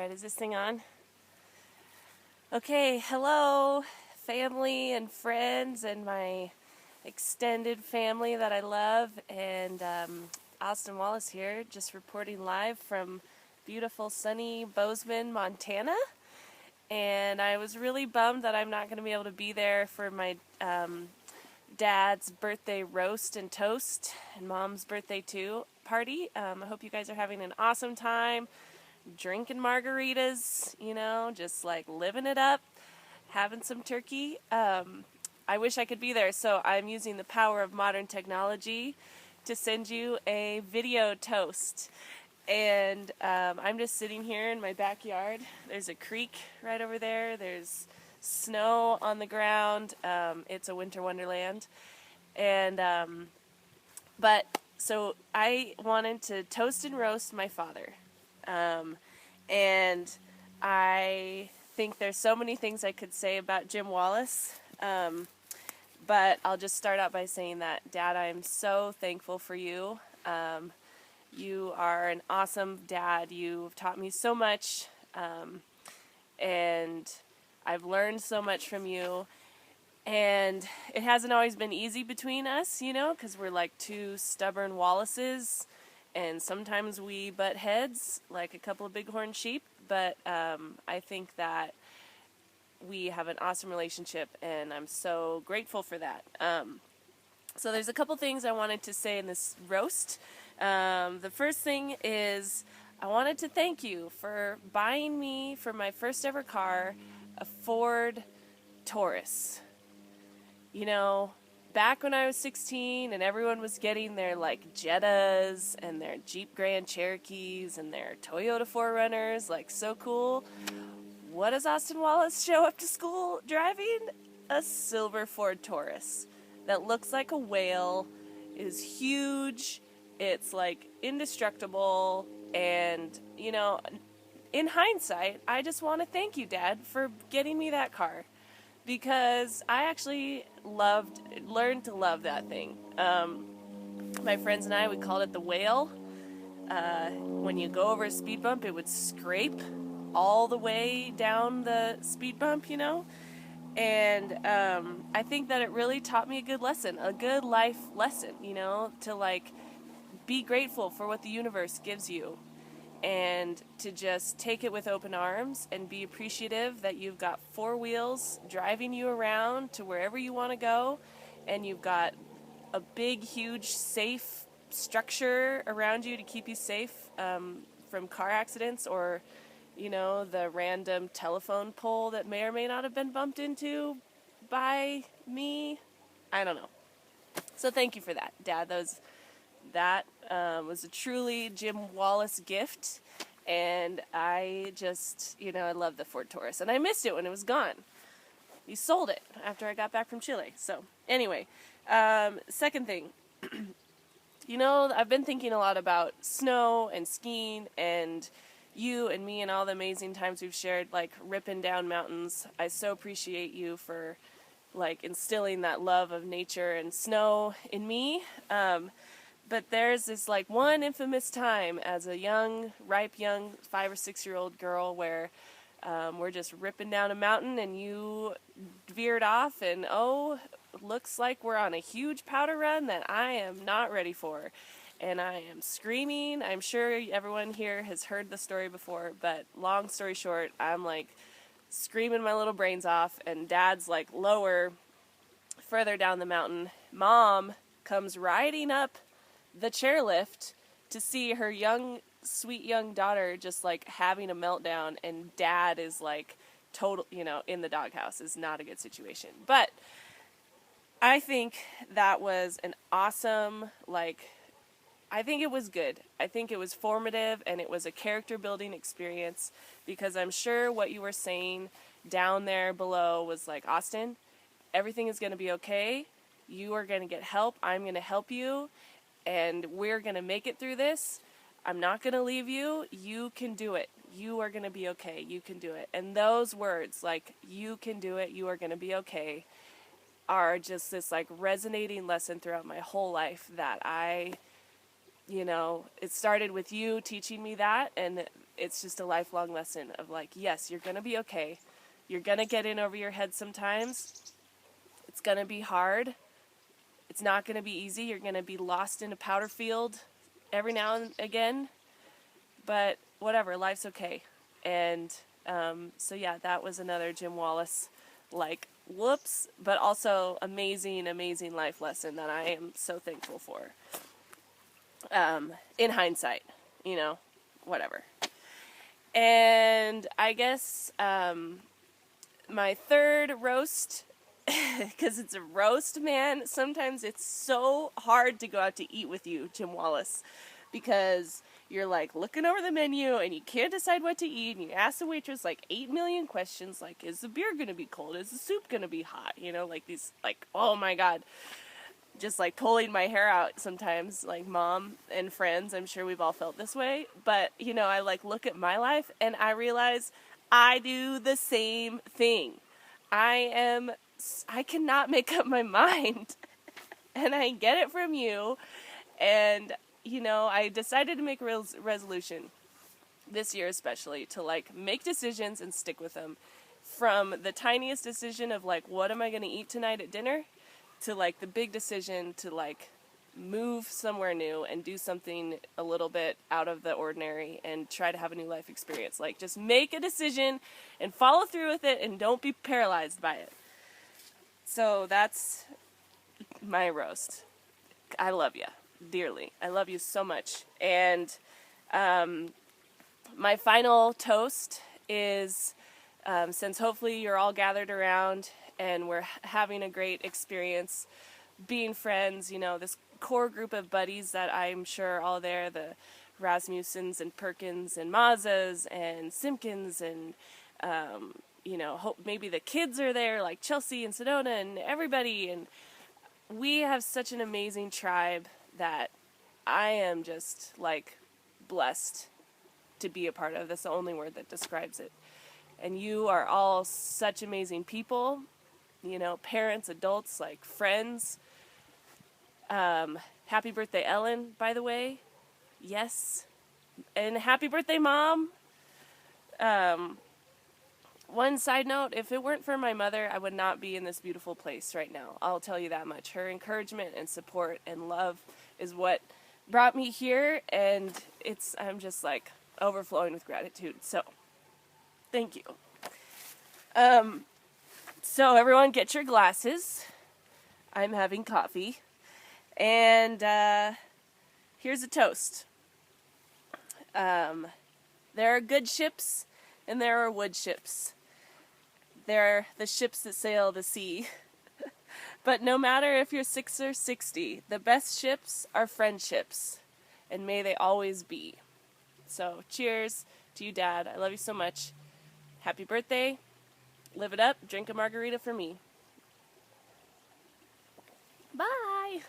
Alright, is this thing on? Okay, hello, family and friends and my extended family that I love. And Austin Wallis here, just reporting live from beautiful sunny Bozeman, Montana. And I was really bummed that I'm not going to be able to be there for my dad's birthday roast and toast, and mom's birthday too party. I hope you guys are having an awesome time, drinking margaritas, just like living it up, having some turkey. I wish I could be there, so I'm using the power of modern technology to send you a video toast. And I'm just sitting here in my backyard. There's a creek right over there. There's snow on the ground. It's a winter wonderland. And so I wanted to toast and roast my father. And I think there's so many things I could say about Jim Wallis. But I'll just start out by saying that, Dad, I'm so thankful for you. You are an awesome dad. You've taught me so much. And I've learned so much from you. And it hasn't always been easy between us, because we're like two stubborn Wallaces. And sometimes we butt heads like a couple of bighorn sheep. But I think that we have an awesome relationship, and I'm so grateful for that. So there's a couple things I wanted to say in this roast. The first thing is I wanted to thank you for buying me, for my first ever car, a Ford Taurus. Back when I was 16 and everyone was getting their Jettas and their Jeep Grand Cherokees and their Toyota 4Runners, so cool. What does Austin Wallis show up to school driving? A silver Ford Taurus that looks like a whale, is huge, it's indestructible, and in hindsight, I just want to thank you, Dad, for getting me that car, because I actually learned to love that thing. My friends and I, we called it the whale. When you go over a speed bump, it would scrape all the way down the speed bump, and I think that it really taught me a good lesson, a good life lesson, to be grateful for what the universe gives you, and to just take it with open arms and be appreciative that you've got four wheels driving you around to wherever you want to go, and you've got a big, huge, safe structure around you to keep you safe from car accidents or, the random telephone pole that may or may not have been bumped into by me. I don't know. So thank you for that, Dad. That was a truly Jim Wallis gift, and I just, I love the Ford Taurus, and I missed it when it was gone. You sold it after I got back from Chile. So anyway, second thing, I've been thinking a lot about snow and skiing and you and me and all the amazing times we've shared, ripping down mountains. I so appreciate you for instilling that love of nature and snow in me. But there's this one infamous time as a ripe young 5 or 6 year old girl where we're just ripping down a mountain and you veered off, and looks like we're on a huge powder run that I am not ready for. And I am screaming. I'm sure everyone here has heard the story before, but long story short, I'm screaming my little brains off, and Dad's lower, further down the mountain. Mom comes riding up the chairlift to see her sweet young daughter just having a meltdown, and Dad is total, in the doghouse. Is not a good situation. But I think that was an awesome, I think it was good. I think it was formative, and it was a character-building experience, because I'm sure what you were saying down there below was Austin, everything is going to be okay. You are going to get help. I'm going to help you, and we're going to make it through this. I'm not going to leave you. You can do it. You are going to be okay. You can do it. And those words, you can do it, you are going to be okay, are just this resonating lesson throughout my whole life that it started with you teaching me that, and it's just a lifelong lesson of like, yes, you're going to be okay. You're going to get in over your head sometimes. It's going to be hard. It's not going to be easy. You're going to be lost in a powder field every now and again. But whatever, life's okay. And so yeah, that was another Jim Wallis, like, whoops, but also amazing, amazing life lesson that I am so thankful for. In hindsight, you know, whatever. And I guess my third roast, because it's a roast, man. Sometimes it's so hard to go out to eat with you, Jim Wallis, because you're like looking over the menu and you can't decide what to eat, and you ask the waitress like 8 million questions, like, is the beer gonna be cold? Is the soup gonna be hot? You know, like these, like, oh my God, just like pulling my hair out sometimes, like mom and friends. I'm sure we've all felt this way, but you know, I like look at my life and I realize I do the same thing. I cannot make up my mind, and I get it from you. And you know, I decided to make a resolution this year especially to like make decisions and stick with them, from the tiniest decision of like, what am I going to eat tonight at dinner, to like the big decision to like move somewhere new and do something a little bit out of the ordinary and try to have a new life experience. Like, just make a decision and follow through with it and don't be paralyzed by it. So that's my roast. I love you dearly. I love you so much. And my final toast is, since hopefully you're all gathered around and we're having a great experience being friends, you know, this core group of buddies that I'm sure are all there, the Rasmussens and Perkins and Mazas and Simpkins and, you know, hope maybe the kids are there, like Chelsea and Sedona and everybody. And we have such an amazing tribe that I am just, like, blessed to be a part of. That's the only word that describes it. And you are all such amazing people, you know, parents, adults, like, friends. Happy birthday, Ellen, by the way. Yes. And happy birthday, Mom. One side note, if it weren't for my mother, I would not be in this beautiful place right now. I'll tell you that much. Her encouragement and support and love is what brought me here, and I'm just like overflowing with gratitude. So, thank you. So everyone get your glasses. I'm having coffee. And here's a toast. There are good ships and there are wood ships. They're the ships that sail the sea. But no matter if you're 6 or 60, the best ships are friendships, and may they always be. So cheers to you, Dad. I love you so much. Happy birthday. Live it up. Drink a margarita for me. Bye.